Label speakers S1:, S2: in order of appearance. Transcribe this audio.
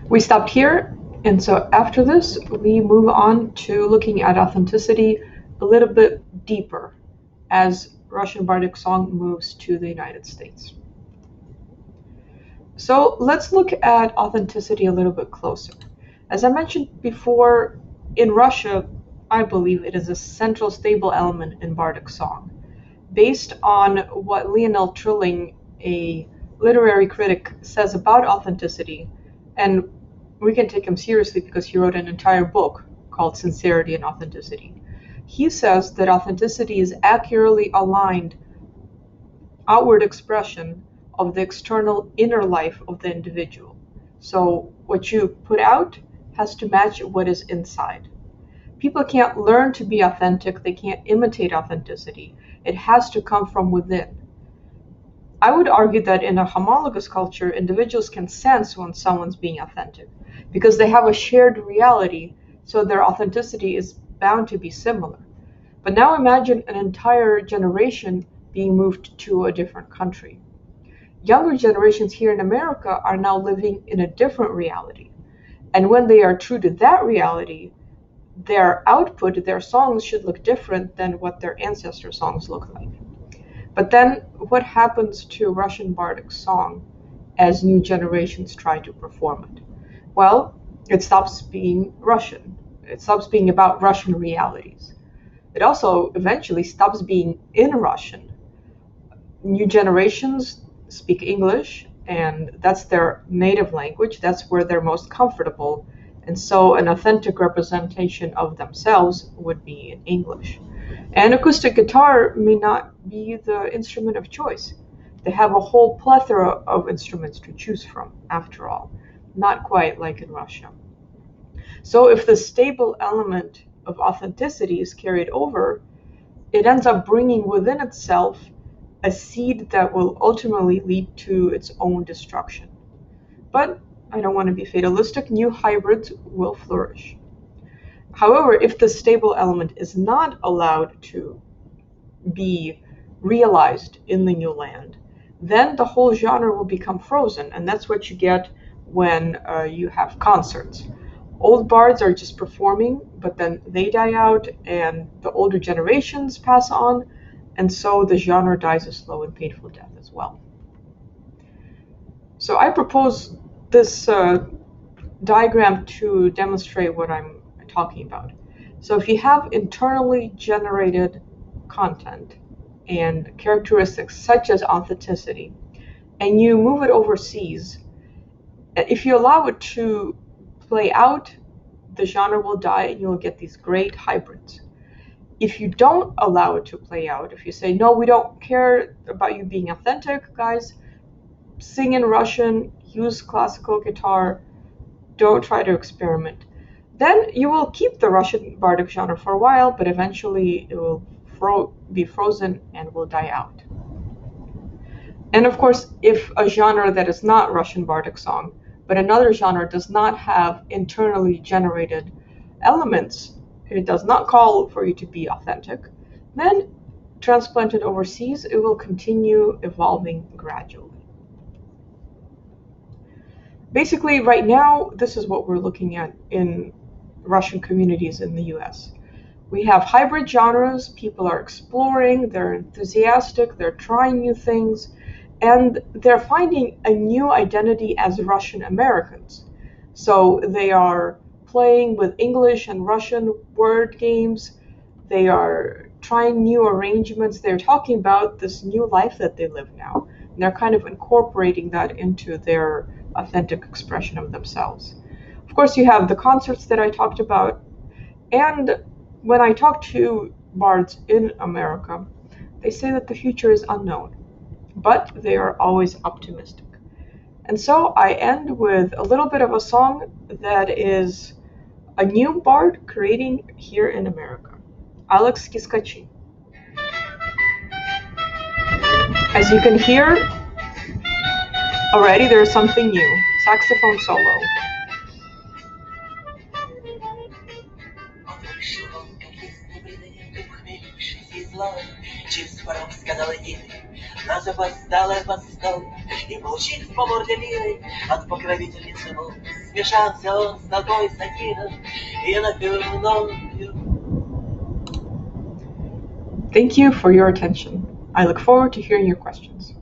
S1: We stopped here, and so after this, we move on to looking at authenticity a little bit deeper as Russian Bardic song moves to the United States. So let's look at authenticity a little bit closer. As I mentioned before, in Russia, I believe it is a central stable element in Bardic song. Based on what Lionel Trilling, a literary critic, says about authenticity, and we can take him seriously because he wrote an entire book called Sincerity and Authenticity. He says that authenticity is accurately aligned outward expression of the external inner life of the individual. So what you put out has to match what is inside. People can't learn to be authentic, they can't imitate authenticity. It has to come from within. I would argue that in a homologous culture, individuals can sense when someone's being authentic because they have a shared reality, so their authenticity is bound to be similar. But now imagine an entire generation being moved to a different country. Younger generations here in America are now living in a different reality. And when they are true to that reality, their output, their songs should look different than what their ancestor songs look like. But then what happens to Russian Bardic song as new generations try to perform it? Well, it stops being Russian. It stops being about Russian realities. It also eventually stops being in Russian. New generations speak English, and that's their native language. That's where they're most comfortable. And so an authentic representation of themselves would be in English. And acoustic guitar may not be the instrument of choice. They have a whole plethora of instruments to choose from, after all. Not quite like in Russia. So if the stable element of authenticity is carried over, it ends up bringing within itself a seed that will ultimately lead to its own destruction. But I don't want to be fatalistic, new hybrids will flourish. However, if the stable element is not allowed to be realized in the new land, then the whole genre will become frozen, and that's what you get when you have concerts. Old bards are just performing, but then they die out, and the older generations pass on, and so the genre dies a slow and painful death as well. So I propose this diagram to demonstrate what I'm talking about. So if you have internally generated content and characteristics such as authenticity, and you move it overseas, if you allow it to play out, the genre will die and you'll get these great hybrids. If you don't allow it to play out, if you say, no, we don't care about you being authentic, guys, sing in Russian, use classical guitar, don't try to experiment, then you will keep the Russian Bardic genre for a while, but eventually it will be frozen and will die out. And of course, if a genre that is not Russian Bardic song, but another genre does not have internally generated elements, it does not call for you to be authentic, then transplanted overseas, it will continue evolving gradually. Basically, right now, this is what we're looking at in Russian communities in the US. We have hybrid genres, people are exploring, they're enthusiastic, they're trying new things, and they're finding a new identity as Russian Americans. So they are playing with English and Russian word games, they are trying new arrangements, they're talking about this new life that they live now, and they're kind of incorporating that into their authentic expression of themselves. Of course, you have the concerts that I talked about, and when I talk to bards in America, they say that the future is unknown, but they are always optimistic. And so I end with a little bit of a song that is a new bard creating here in America, Alex Kiskachi. As you can hear, already there's something new, saxophone solo.
S2: Через порог сказала ей, на запоздалое постол, И получив по морде милой от покровительницы ног, смешался он с такой сатиром и напевал пью.
S1: Thank you for your attention. I look forward to hearing your questions.